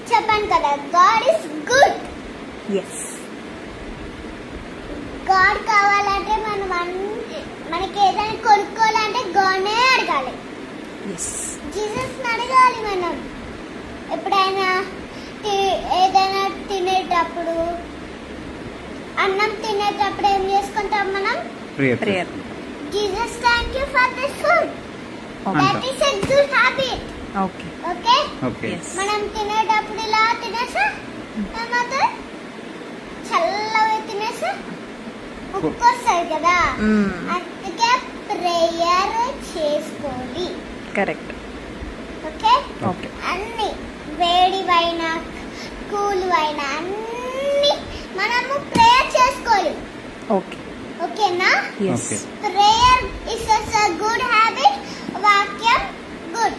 చెప్పాను కదా, God is good. Yes. God కావాలంటే మనకి ఏదైనా కొనుక్కోవాలంటే గాడ్నే అడగాలి. ఎస్. జీసస్ అడగాలి మనం. ఎప్పుడైనా ఏదైనా తినేటప్పుడు, అన్నం తినేటప్పుడు ఏం చేసుకుంటాం మనం? Prayer. Jesus thank you for this food. That is a good habit. Okay. Okay. Okay. మనం తినేటప్పుడు ఇలా తినేసా ఏమవుతుంది? చల్లగా తినేసా ఉక్కొస్తుంది కదా. అందుకే ప్రేయర్ చేసుకోవాలి. కరెక్ట్. ఓకే. ఓకే. అన్ని వేడివైనా కూల్వైనా అన్ని మనము ప్రేయర్ చేసుకోవాలి. ఓకే. ఓకేనా? Yes. Okay. Prayer is a good habit. వాక్యం గుడ్.